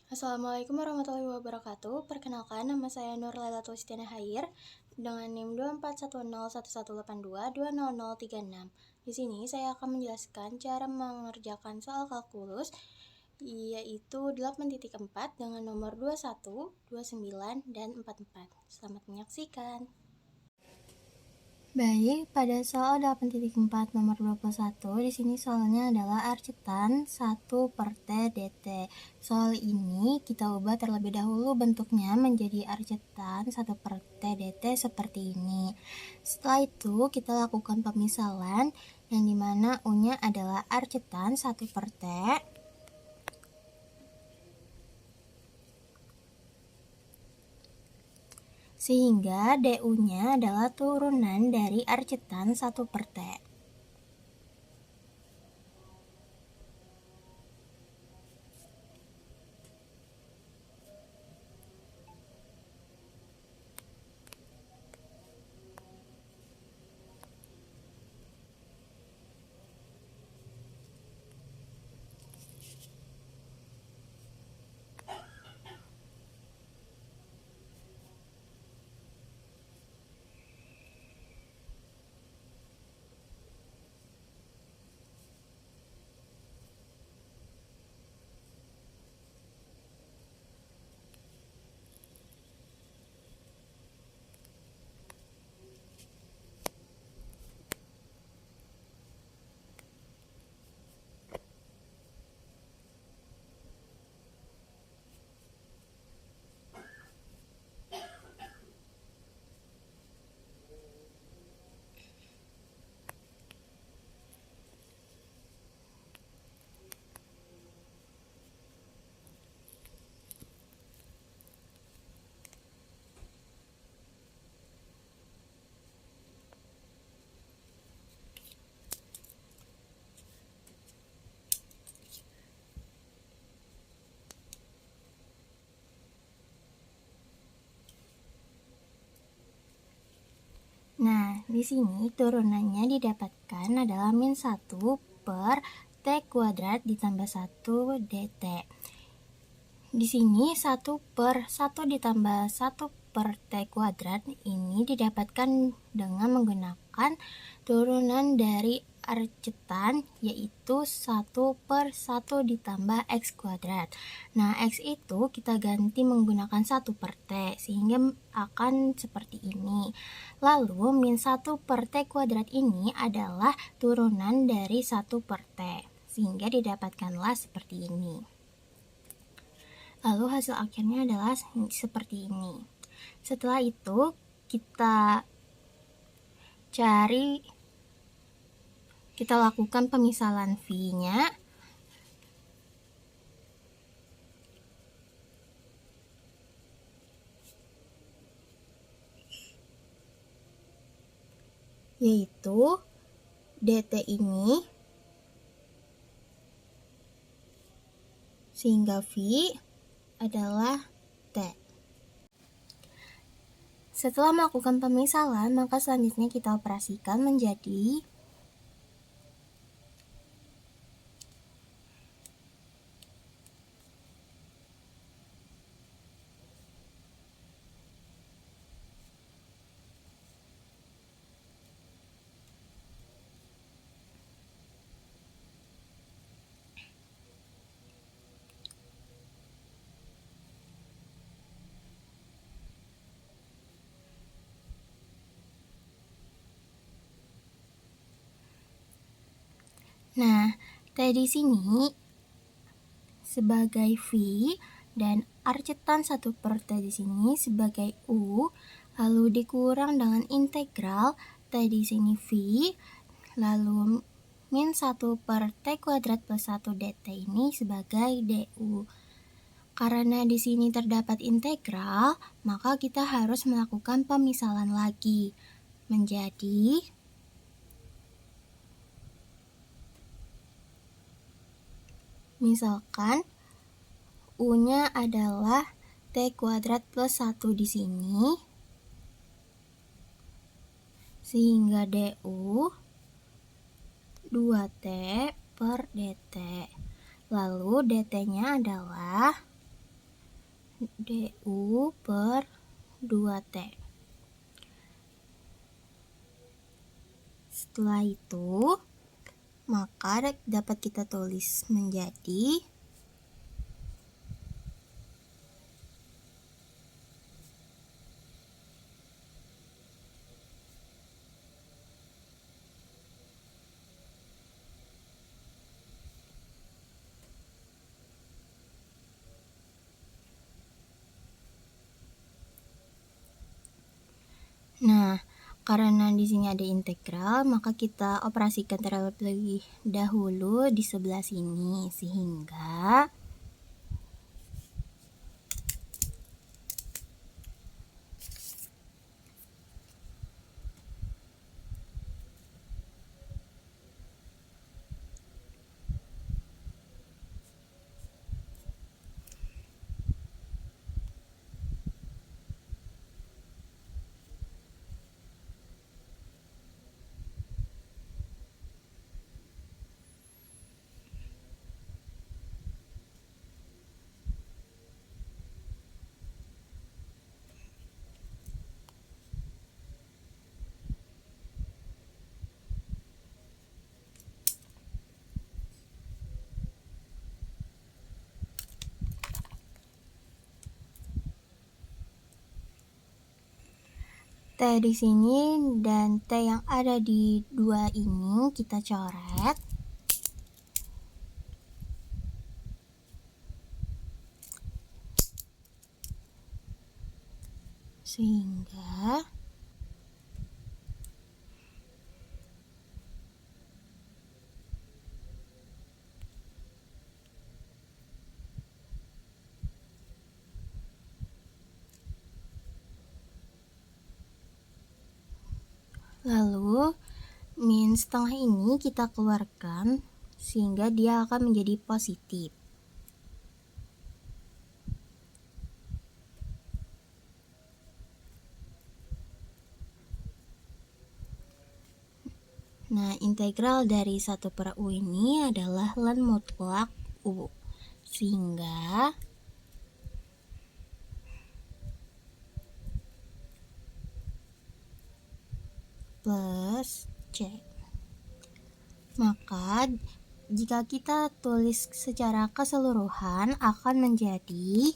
Assalamualaikum warahmatullahi wabarakatuh. Perkenalkan, nama saya Nur Lailatul Istiana Hair dengan NIM 2410182200036. Di sini saya akan menjelaskan cara mengerjakan soal kalkulus yaitu 8.4 dengan nomor 21, 29, dan 44. Selamat menyaksikan. Baik, pada soal 8.4 nomor 21, di sini soalnya adalah arcetan 1 per T dt. Soal ini kita ubah terlebih dahulu bentuknya menjadi arcetan 1 per T dt seperti ini. Setelah itu kita lakukan pemisalan yang dimana U-nya adalah arcetan 1 per T sehingga DU-nya adalah turunan dari arcetan 1 per T. Nah, di sini turunannya didapatkan adalah min 1 per T kuadrat ditambah 1 dt. Di sini 1 per 1 ditambah 1 per T kuadrat ini didapatkan dengan menggunakan turunan dari arcetan yaitu 1 per 1 ditambah X kuadrat. Nah, X itu kita ganti menggunakan 1 per T sehingga akan seperti ini. Lalu min 1 per T kuadrat ini adalah turunan dari 1 per T sehingga didapatkanlah seperti ini. Lalu hasil akhirnya adalah seperti ini. Setelah itu kita lakukan pemisalan V-nya. Yaitu dt ini sehingga V adalah T. Setelah melakukan pemisalan, maka selanjutnya kita operasikan menjadi Nah, T di sini sebagai V dan arcetan 1 per T di sini sebagai U, lalu dikurang dengan integral T di sini V, lalu min 1 per T kuadrat plus 1 dt ini sebagai DU. Karena di sini terdapat integral, maka kita harus melakukan pemisalan lagi menjadi misalkan U-nya adalah T kuadrat plus 1 di sini, sehingga DU 2T per dt. Lalu dt-nya adalah du per 2T. Setelah itu, maka dapat kita tulis menjadi Nah, karena di sini ada integral, maka kita operasikan terlebih dahulu di sebelah sini, sehingga T di sini dan T yang ada di 2 ini kita coret. Sehingga lalu min setengah ini kita keluarkan sehingga dia akan menjadi positif. Nah, integral dari 1 per U ini adalah ln mutlak U. Sehingga plus C. Maka jika kita tulis secara keseluruhan akan menjadi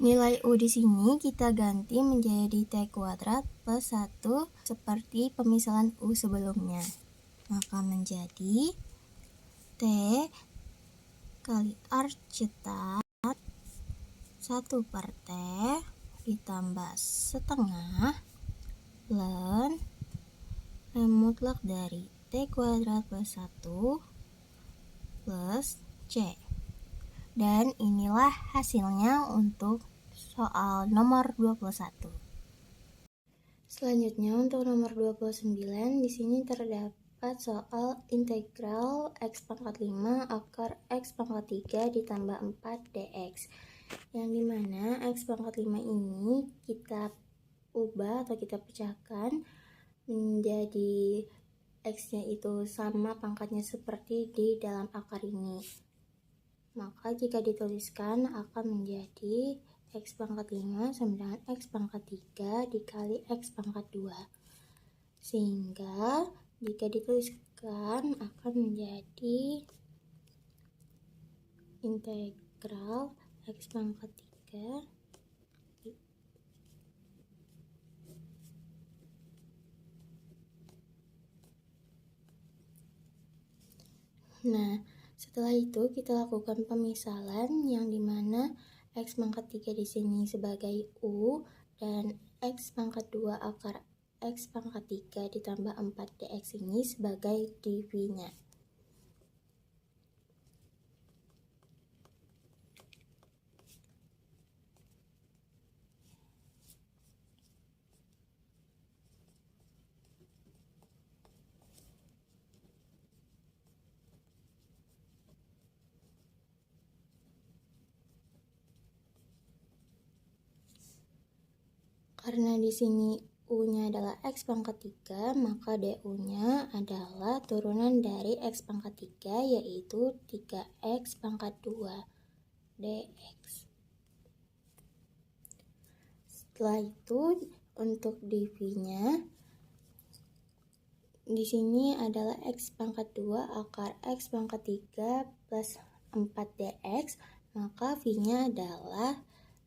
nilai U di sini kita ganti menjadi T kuadrat plus 1 seperti pemisahan U sebelumnya. Maka menjadi T kali arc cetat 1 per T ditambah setengah ln mutlak dari T kuadrat plus 1 plus C. Dan inilah hasilnya untuk soal nomor 21. Selanjutnya untuk nomor 29 di sini terdapat soal integral x pangkat 5 akar x pangkat 3 ditambah 4 dx. Yang dimana x pangkat 5 ini kita ubah atau kita pecahkan menjadi x-nya itu sama pangkatnya seperti di dalam akar ini. Maka jika dituliskan akan menjadi x pangkat 5 sama dengan x pangkat 3 dikali x pangkat 2. Sehingga jika dituliskan akan menjadi integral x pangkat 3 Nah, setelah itu kita lakukan pemisalan yang dimana x pangkat 3 di sini sebagai U dan x pangkat 2 akar x pangkat 3 ditambah 4 dx ini sebagai dv-nya. Karena di sini U-nya adalah X pangkat 3, maka DU-nya adalah turunan dari X pangkat 3, yaitu 3X pangkat 2 dx. Setelah itu, untuk dv-nya, di sini adalah X pangkat 2 akar X pangkat 3 plus 4 dx, maka v-nya adalah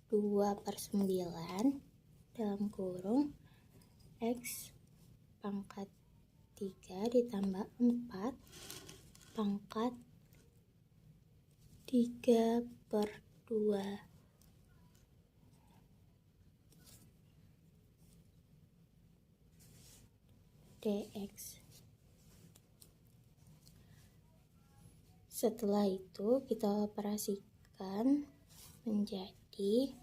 2/9 dalam kurung X pangkat 3 ditambah 4 pangkat 3/2 dx. Setelah itu kita operasikan menjadi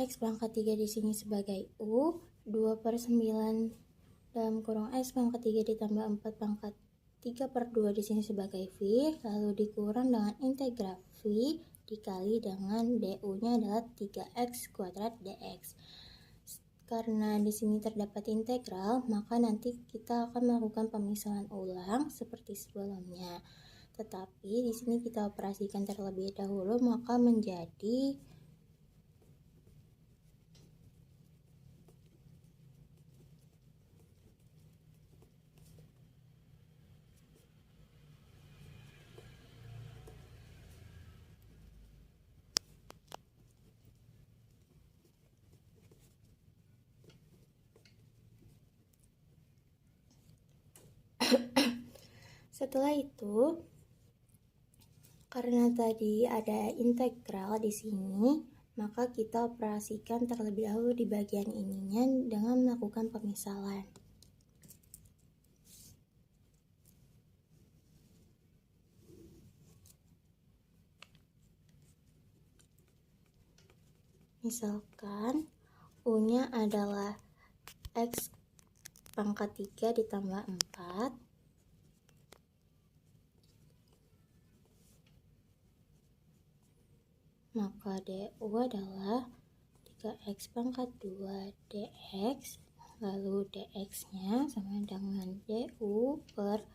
X pangkat 3 di sini sebagai U, 2/9 dalam kurung X pangkat 3 ditambah 4 pangkat 3/2 di sini sebagai V, lalu dikurang dengan integral V dikali dengan DU-nya adalah 3X kuadrat dx. Karena di sini terdapat integral, maka nanti kita akan melakukan pemisahan ulang seperti sebelumnya. Tetapi di sini kita operasikan terlebih dahulu, maka menjadi setelah itu, karena tadi ada integral di sini, maka kita operasikan terlebih dahulu di bagian ininya dengan melakukan pemisahan. Misalkan U-nya adalah X pangkat 3 ditambah 4, maka DU adalah 3X pangkat 2 dx, lalu dx-nya sama dengan DU per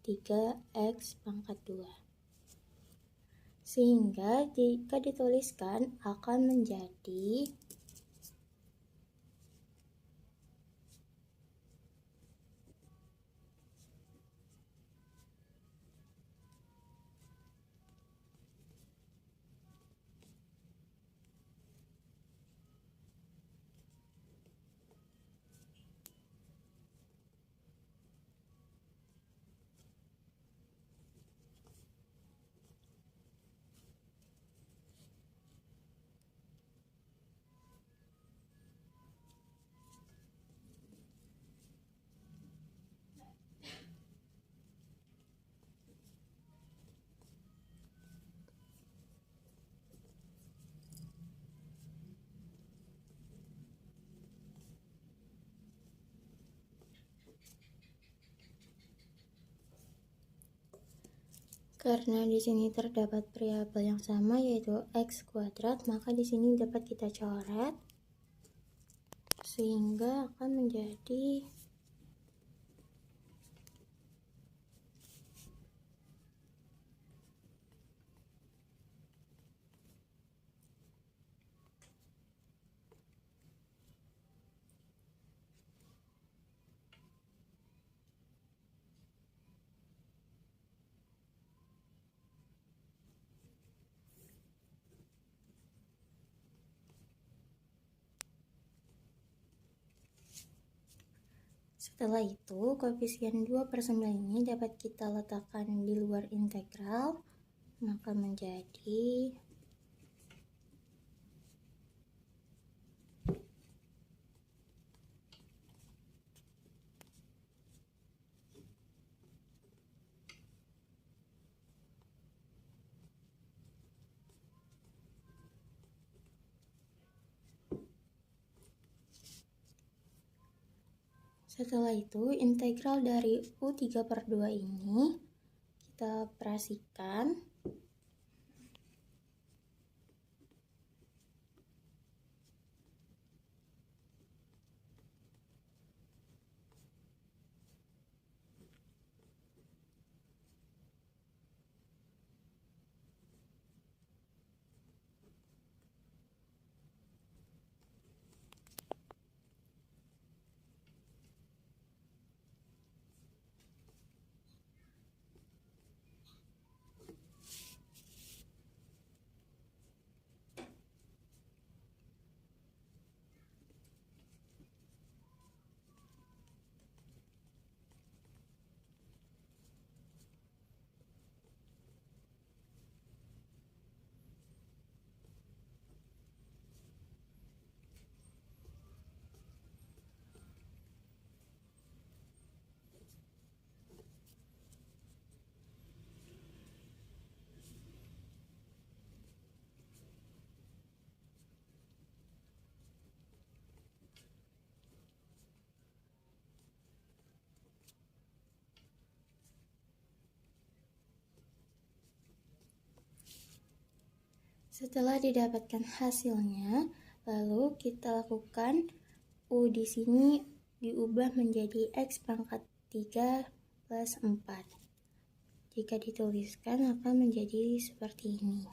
3X pangkat 2. Sehingga jika dituliskan akan menjadi karena di sini terdapat variabel yang sama yaitu X kuadrat, maka di sini dapat kita coret sehingga akan menjadi Setelah itu, koefisien 2/9 ini dapat kita letakkan di luar integral, maka menjadi setelah itu, integral dari U3/2 ini kita operasikan. Setelah didapatkan hasilnya, lalu kita lakukan U di sini diubah menjadi X pangkat 3 plus 4. Jika dituliskan akan menjadi seperti ini.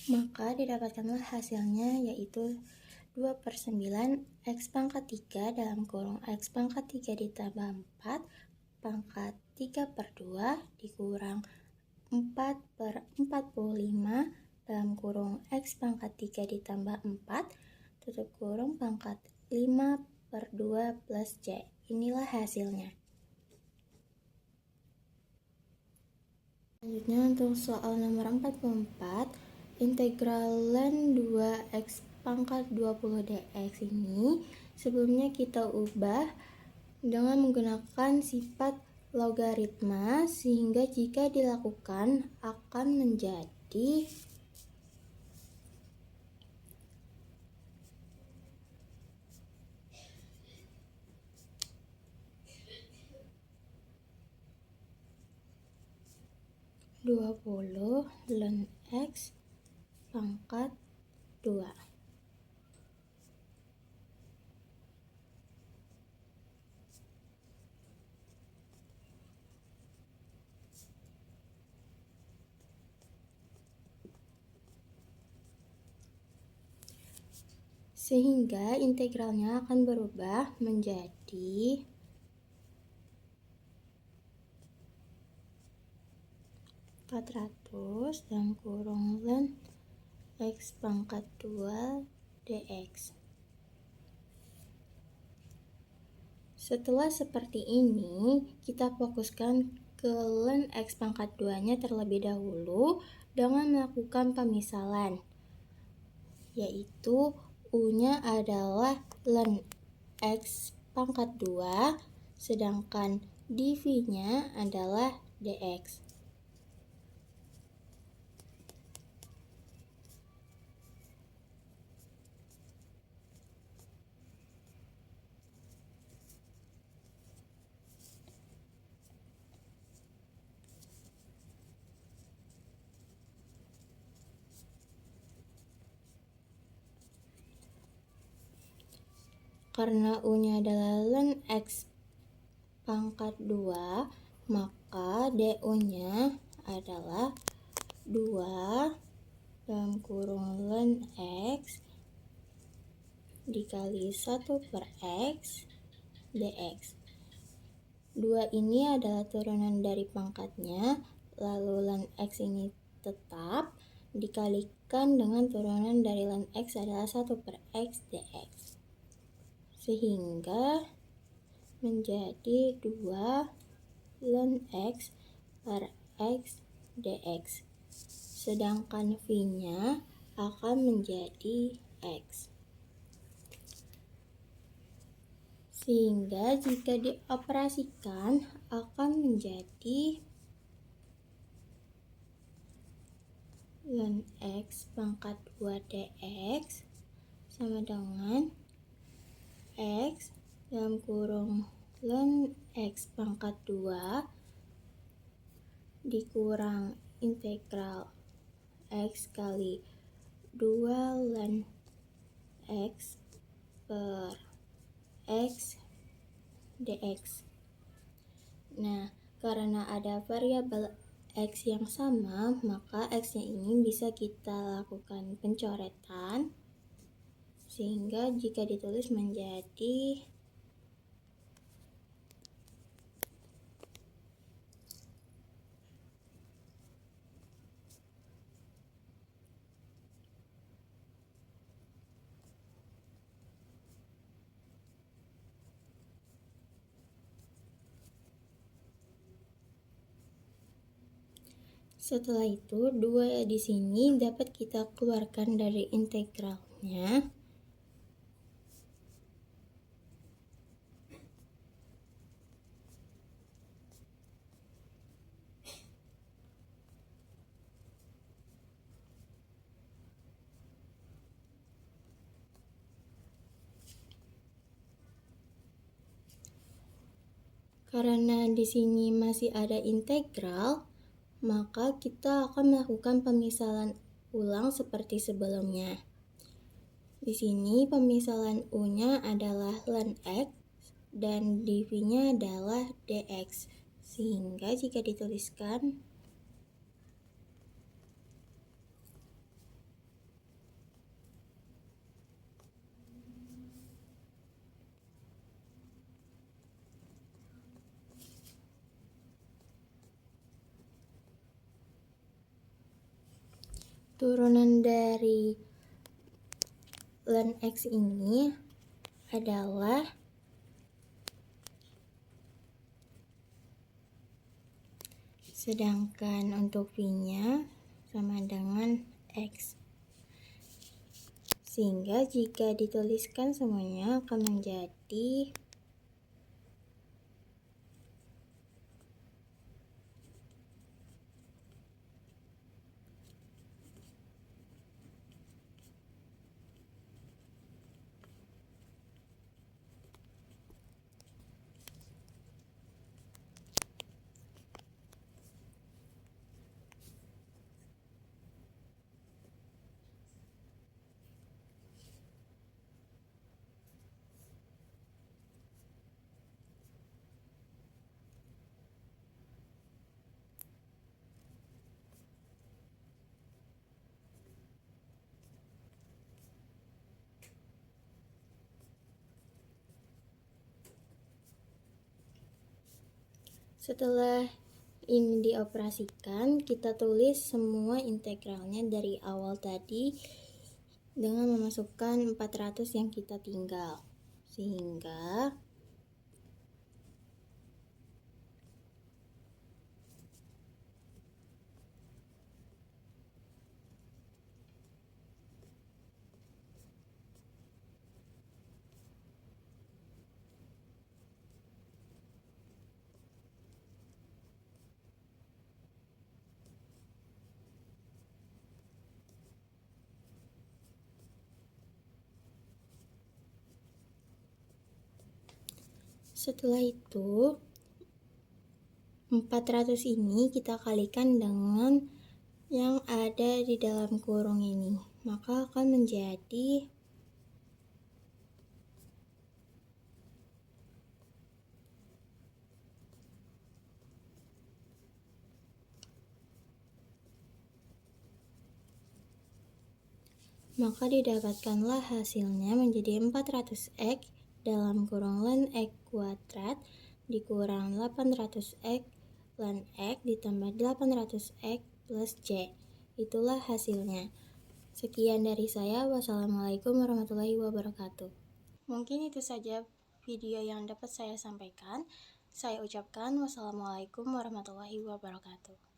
Maka didapatkanlah hasilnya, yaitu 2/9 X pangkat 3 dalam kurung X pangkat 3 ditambah 4 pangkat 3/2 dikurang 4/45 dalam kurung X pangkat 3 ditambah 4 tutup kurung pangkat 5/2 plus C. Inilah hasilnya. Selanjutnya untuk soal nomor 44, integral ln 2x pangkat 20 dx ini sebelumnya kita ubah dengan menggunakan sifat logaritma, sehingga jika dilakukan akan menjadi (20 ln x pangkat 2). Sehingga integralnya akan berubah menjadi (400 dalam kurung ln x pangkat 2 dx). Setelah seperti ini, kita fokuskan ke ln x pangkat 2-nya terlebih dahulu dengan melakukan pemisalan, yaitu U-nya adalah ln x pangkat 2, sedangkan dv-nya adalah dx. Karena U-nya adalah ln x pangkat 2, maka du-nya adalah 2 dalam kurung ln x dikali 1/x dx. 2 ini adalah turunan dari pangkatnya, lalu ln x ini tetap dikalikan dengan turunan dari ln x adalah 1/x dx. Sehingga menjadi 2 ln x per x dx. Sedangkan v-nya akan menjadi x. Sehingga jika dioperasikan akan menjadi ln x pangkat 2 dx sama dengan x dalam kurung ln x pangkat 2 dikurang integral x kali 2 ln x per x dx. Nah, karena ada variabel x yang sama, maka x-nya ini bisa kita lakukan pencoretan, sehingga jika ditulis menjadi setelah itu 2 di sini dapat kita keluarkan dari integralnya. Karena di sini masih ada integral, maka kita akan melakukan pemisalan ulang seperti sebelumnya. Di sini pemisalan U-nya adalah ln x dan dv-nya adalah dx. Sehingga jika dituliskan turunan dari ln x ini adalah sedangkan untuk v-nya sama dengan x. Sehingga jika dituliskan semuanya akan menjadi setelah ini dioperasikan, kita tulis semua integralnya dari awal tadi dengan memasukkan 400 yang kita tinggal. Sehingga setelah itu 400 ini kita kalikan dengan yang ada di dalam kurung ini, maka akan menjadi Maka didapatkanlah hasilnya menjadi 400x dalam kurung ln x kuadrat dikurang 800x ln x ditambah 800x plus c. Itulah hasilnya. Sekian dari saya. Wassalamualaikum warahmatullahi wabarakatuh. Mungkin itu saja video yang dapat saya sampaikan. Saya ucapkan wassalamualaikum warahmatullahi wabarakatuh.